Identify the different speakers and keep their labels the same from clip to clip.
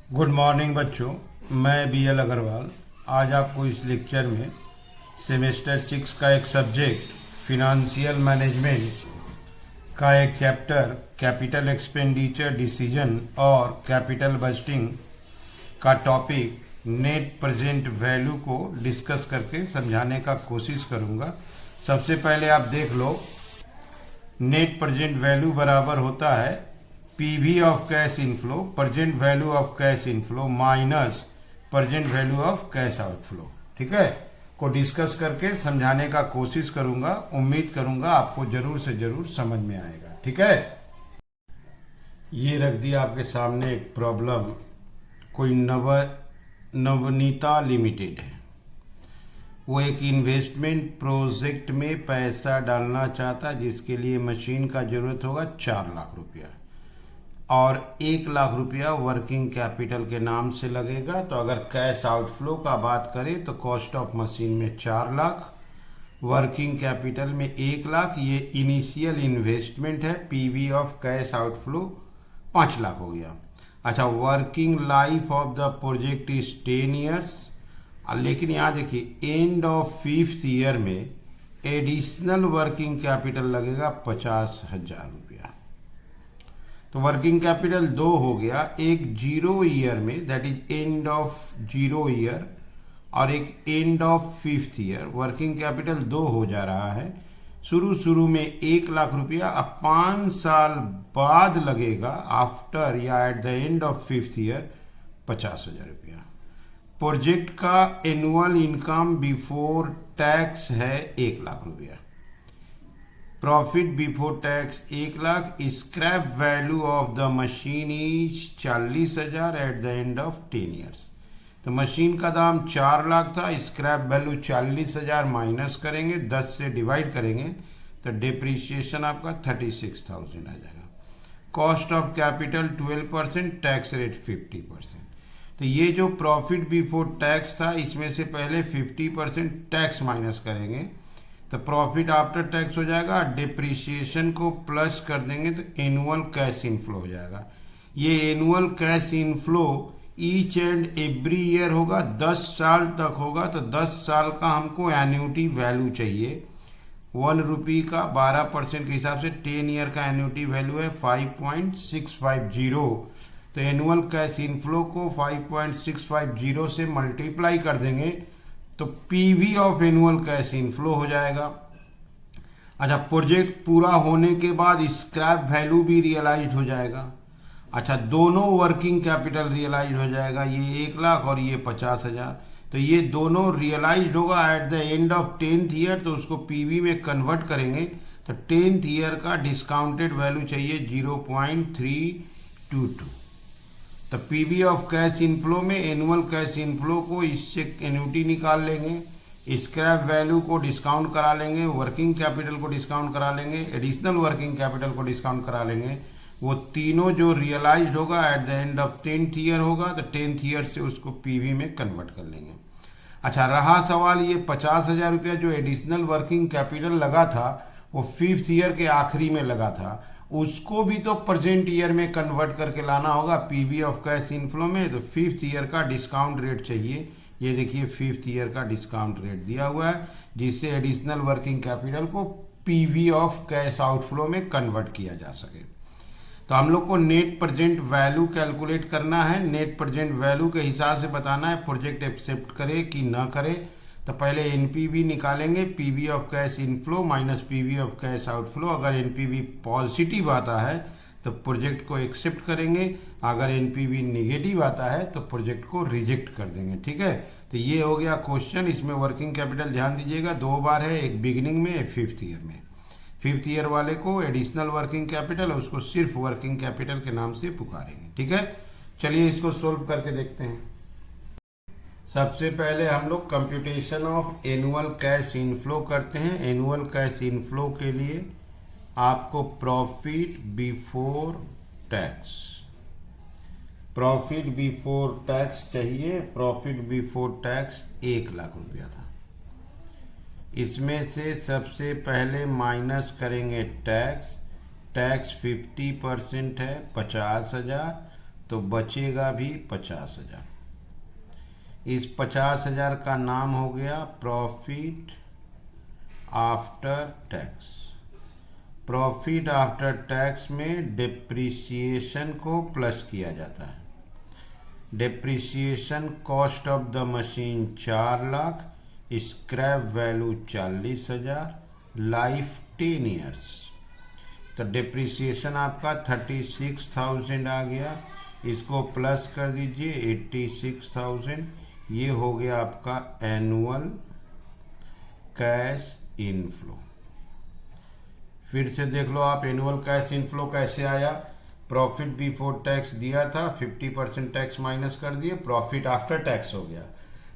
Speaker 1: Good morning बच्चों, मैं BL Agarwal आज आपको इस लेक्चर में सेमेस्टर 6 का एक सब्जेक्ट फिनंशियल मैनेजमेंट का एक चैप्टर कैपिटल एक्सपेंडिचर डिसीजन और कैपिटल बजटिंग का टॉपिक नेट प्रेजेंट वैल्यू को डिस्कस करके समझाने का कोशिश करूंगा। सबसे पहले आप देख लो, नेट प्रेजेंट वैल्यू बराबर होता है PV of cash inflow, present value of cash inflow minus present value of cash outflow. ठीक है, को डिस्कस करके समझाने का कोशिश करूंगा। उम्मीद करूंगा आपको जरूर से जरूर समझ में आएगा। ठीक है, ये रख दिया आपके सामने एक प्रॉब्लम। कोई नवनीता लिमिटेड है, वो एक इन्वेस्टमेंट प्रोजेक्ट में पैसा डालना चाहता है जिसके लिए मशीन का जरूरत होगा 4 लाख रुपया और 1 लाख रुपया वर्किंग कैपिटल के नाम से लगेगा। तो अगर कैश आउटफ्लो का बात करें तो कॉस्ट ऑफ मशीन में 4 लाख, वर्किंग कैपिटल में 1 लाख, ये इनिशियल इन्वेस्टमेंट है। PV of cash outflow 5 lakh हो गया। अच्छा, working life of the project is 10 years, लेकिन यहाँ देखिए एंड ऑफ 5th ईयर में एडिशनल वर्किंग कैपिटल लगेगा 50,000 रुपया। तो वर्किंग कैपिटल 2 हो गया, एक 0 ईयर में that is end of 0 year और एक and of 5th year. Working capital 2 हो जा रहा है। शुरू में 1 लाख रुपया, अब 5 साल बाद लगेगा आफ्टर या eight the end of 5th year 50,000 रुपया। प्रोजेक्ट का एनुअल इनकम बिफोर टैक्स है 1 लाख रुपया, profit before tax 1 lakh, scrap value of the machine is 40,000 eight the end of 10 years. तो मशीन का दाम 4 लाख था, स्क्रैप वैल्यू 40,000 माइनस करेंगे, 10 से डिवाइड करेंगे तो डिप्रिसिएशन आपका 36,000 आ जाएगा। Cost of capital 12%, tax rate 50%। तो ये जो प्रॉफिट बिफोर टैक्स था इसमें से पहले 50% टैक्स माइनस करेंगे तो प्रॉफिट आफ्टर टैक्स हो जाएगा। डिप्रिसिएशन को प्लस कर देंगे तो एनुअल कैश इनफ्लो हो जाएगा। ये annual cash inflow each and every year होगा, 10 साल तक होगा। तो 10 साल का हमको एन्युटी वैल्यू चाहिए। 1 रुपये का 12% के हिसाब से 10 ईयर का एन्युटी वैल्यू है 5.650। तो एनुअल कैश इनफ्लो को 5.650 से मल्टीप्लाई कर देंगे तो PV of annual cash inflow हो जाएगा। अच्छा, प्रोजेक्ट पूरा होने के बाद स्क्रैप वैल्यू भी रियलाइज हो जाएगा। अच्छा, दोनों वर्किंग कैपिटल रियलाइज हो जाएगा, ये 1 लाख और ये 50,000। तो ये दोनों रियलाइज होगा eight the end of 10th year. तो उसको पीवी में कन्वर्ट करेंगे तो 10th ईयर का डिस्काउंटेड वैल्यू चाहिए 0.322। तो पीवी ऑफ कैश इनफ्लो में एनुअल कैश इनफ्लो को इससे एन्युटी निकाल लेंगे, स्क्रैप वैल्यू को डिस्काउंट करा लेंगे, वर्किंग कैपिटल को डिस्काउंट करा लेंगे, एडिशनल वर्किंग कैपिटल को डिस्काउंट करा लेंगे। वो तीनों जो रियलाइज होगा eight the end of 10th year होगा तो 10th ईयर से उसको पीवी में कन्वर्ट कर लेंगे। अच्छा, रहा सवाल ये 50,000 रुपया जो एडिशनल वर्किंग कैपिटल लगा था वो 5th ईयर के आखिरी में लगा था, उसको भी तो प्रेजेंट ईयर में कन्वर्ट करके लाना होगा पीवी ऑफ कैश इनफ्लो में। तो 5th ईयर का डिस्काउंट रेट चाहिए। ये देखिए 5th ईयर का डिस्काउंट रेट दिया हुआ है जिससे एडिशनल वर्किंग कैपिटल को पीवी ऑफ कैश आउटफ्लो में कन्वर्ट किया जा सके। तो हम लोग को नेट प्रेजेंट वैल्यू कैलकुलेट करना है। नेट प्रेजेंट वैल्यू के हिसाब से बताना है प्रोजेक्ट एक्सेप्ट करे कि ना करे। तो पहले एनपीवी निकालेंगे, PV of cash inflow minus PV of cash outflow. अगर एनपीवी पॉजिटिव आता है तो प्रोजेक्ट को एक्सेप्ट करेंगे, अगर एनपीवी नेगेटिव आता है तो प्रोजेक्ट को रिजेक्ट कर देंगे। ठीक है, तो ये हो गया क्वेश्चन। इसमें वर्किंग कैपिटल ध्यान दीजिएगा 2 बार है, एक बिगिनिंग में एक 5th ईयर में। 5th ईयर वाले को एडिशनल वर्किंग कैपिटल और उसको सिर्फ वर्किंग कैपिटल के नाम से पुकारेंगे। ठीक है, चलिए इसको सोल्व करके देखते हैं। सबसे पहले हम लोग computation of annual cash inflow करते हैं। एनुअल कैश इनफ्लो के लिए आपको प्रॉफिट बिफोर टैक्स चाहिए। प्रॉफिट बिफोर टैक्स 1 लाख रुपया था। इसमें से सबसे पहले माइनस करेंगे टैक्स। टैक्स 50% है 50,000 तो बचेगा भी 50,000। इस 50,000 का नाम हो गया profit after tax. Profit after tax में डिप्रिसिएशन को प्लस किया जाता है। Depreciation cost of the machine 4 lakh, scrap value 40,000, life 10 years. तो डिप्रिसिएशन आपका 36,000 आ गया, इसको प्लस कर दीजिए 86,000, ये हो गया आपका एनुअल कैश इनफ्लो। फिर से देख लो आप एनुअल कैश इनफ्लो कैसे आया। प्रॉफिट बिफोर टैक्स दिया था, 50% टैक्स माइनस कर दिए, प्रॉफिट आफ्टर टैक्स हो गया।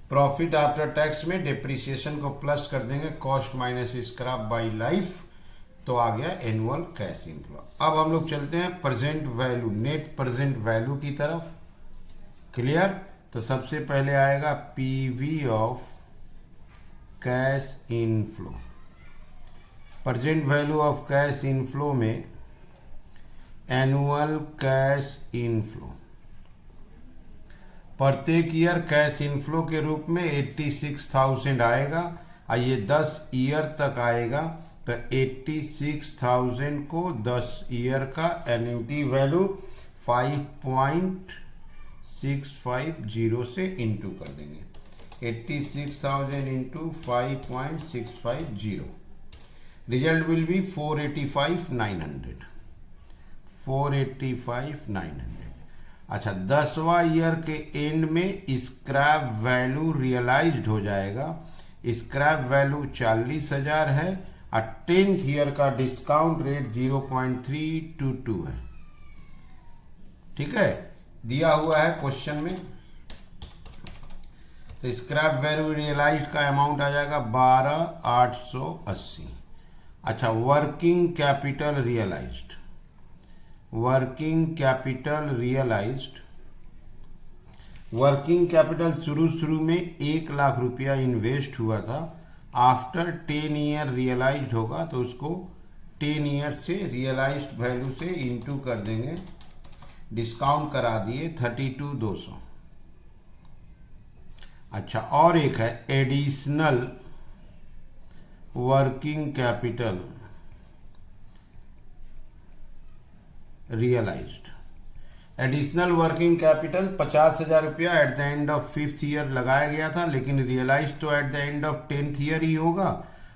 Speaker 1: प्रॉफिट आफ्टर टैक्स में डिप्रिसिएशन को प्लस कर देंगे, cost minus scrap by life, तो आ गया एनुअल कैश इनफ्लो। अब हम लोग चलते हैं present value, net present value की तरफ। क्लियर? तो सबसे पहले आएगा PV of cash inflow. Present value of cash inflow में एनुअल कैश इनफ्लो, प्रत्येक ईयर कैश इनफ्लो के रूप में 86,000 आएगा और ये 10 ईयर तक आएगा। तो 86,000 को 10 ईयर का एन्युटी वैल्यू 5.650 से इंटू कर देंगे। 86,000 इंटू 5.650, रिजल्ट विल बी 485,900। 485,900। अच्छा, 10वां ईयर के एंड में स्क्रैप वैल्यू रियलाइज्ड हो जाएगा। स्क्रैप वैल्यू 40,000 है और 10th ईयर का डिस्काउंट रेट 0.322 है। ठीक है, दिया हुआ है क्वेश्चन में। तो स्क्रैप वैल्यू रियलाइज्ड का अमाउंट आ जाएगा 12,880। अच्छा, working capital realized. Working capital realized, working capital शुरू में 1 लाख रुपया इन्वेस्ट हुआ था। आफ्टर 10 ईयर रियलाइज्ड होगा तो उसको 10 ईयर से रियलाइज्ड वैल्यू से इंटू कर देंगे, डिस्काउंट करा दिए 32,200। अच्छा, और एक है additional working capital realised. Additional working capital 50,000 रुपया at the end of 5th year लगाया गया था, लेकिन रियलाइज तो at the end of 10th year ही होगा,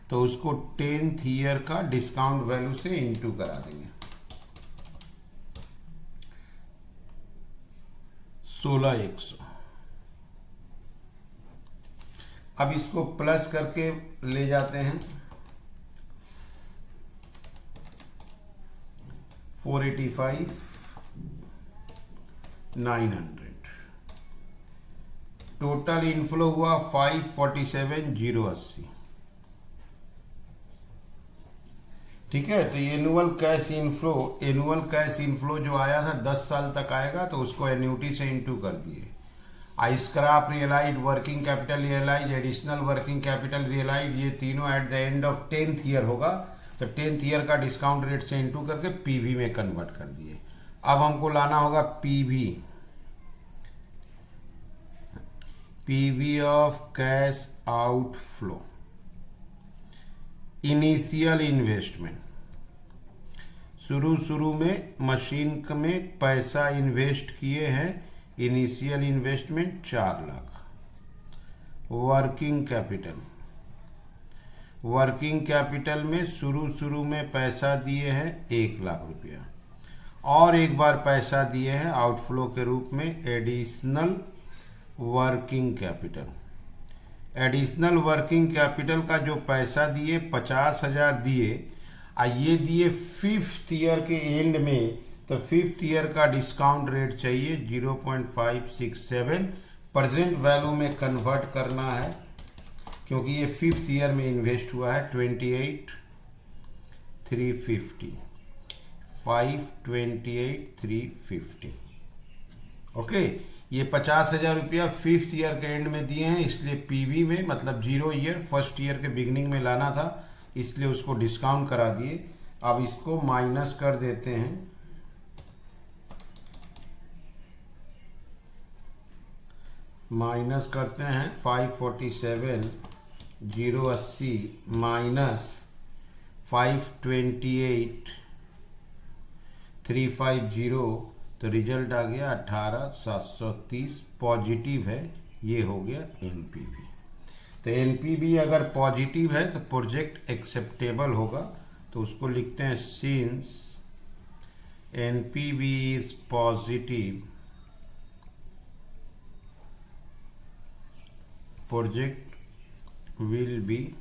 Speaker 1: तो उसको 10th ईयर का डिस्काउंट वैल्यू से इंटू करा देंगे। 16,100। अब इसको प्लस करके ले जाते हैं 485,900। टोटल इनफ्लो हुआ 547,080। ठीक है, तो एनुअल कैश इनफ्लो जो आया था 10 साल तक आएगा, तो उसको एन्युटी से इंटू कर दिए। Scrap realize, working capital realize, additional working capital realize, ये तीनों at the end of 10th year होगा, तो 10th ईयर का डिस्काउंट रेट से इंटू करके पीवी में कन्वर्ट कर दिए। अब हमको लाना होगा PV of cash outflow. Initial investment, शुरू में मशीन में पैसा इन्वेस्ट किए हैं, initial investment 4 lakh. Working capital में शुरू में पैसा दिए हैं 1 लाख रुपया, और एक बार पैसा दिए हैं आउटफ्लो के रूप में additional working capital. Additional working capital का जो पैसा दिए 50,000 दिए, ये दिए 5th ईयर के एंड में, तो 5th ईयर का डिस्काउंट रेट चाहिए 0.567। प्रेजेंट वैल्यू में कन्वर्ट करना है, क्योंकि ये 5th ईयर में इन्वेस्ट हुआ है। 28,350, 528,350। ओके, ये 50,000 रुपया 5th ईयर के एंड में दिए हैं, इसलिए पीवी में मतलब 0 ईयर 1st ईयर के बिगिनिंग में लाना था, इसलिए उसको डिस्काउंट करा दिए। अब इसको माइनस कर देते हैं माइनस करते हैं 547 080 माइनस 528 350, तो रिजल्ट आ गया 18730 पॉजिटिव है। ये हो गया एनपीवी। तो एनपीवी अगर पॉजिटिव है तो प्रोजेक्ट एक्सेप्टेबल होगा, तो उसको लिखते हैं since NPV is positive project will be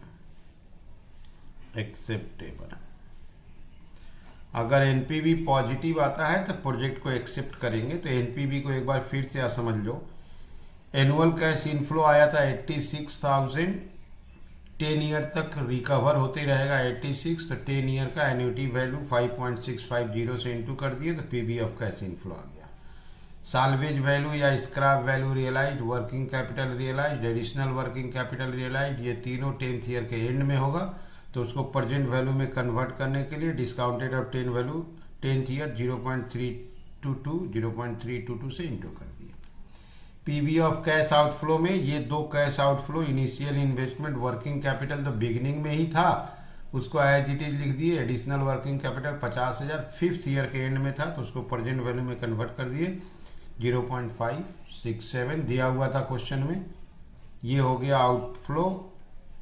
Speaker 1: acceptable. अगर एनपीवी पॉजिटिव आता है तो प्रोजेक्ट को एक्सेप्ट करेंगे। तो एनपीवी को एक बार फिर से आप समझ लो। एनुअल कैश इनफ्लो आया था 86,000, 10 ईयर तक रिकवर होते रहेगा 86, तो 10 ईयर का एन्युटी वैल्यू 5.650 से इंटू कर दिए तो पीवी ऑफ कैश इनफ्लो आ गया। साल्वेज वैल्यू या scrap value realize, working capital realize, additional working capital realize, ये तीनों 10th ईयर के एंड में होगा। तो उसको प्रेजेंट वैल्यू में कन्वर्ट करने के लिए discounted of 10 value 10th year 0.322 से इंटू कर दिया। पीवी ऑफ कैश आउटफ्लो में ये दो cash outflow, initial investment working capital तो बिगिनिंग में ही था, उसको एज इट इज लिख दिए। Additional working capital 50,000 5th year के एंड में था, तो उसको प्रेजेंट वैल्यू में कन्वर्ट कर दिए 0.567 दिया हुआ था क्वेश्चन में। ये हो गया आउटफ्लो,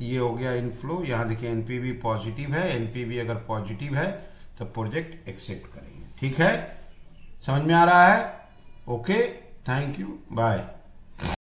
Speaker 1: ये हो गया इनफ्लो। यहाँ देखिए एनपीवी पॉजिटिव है, एनपीवी अगर पॉजिटिव है तो प्रोजेक्ट एक्सेप्ट करेंगे। ठीक है, समझ में आ रहा है? Okay, thank you, bye.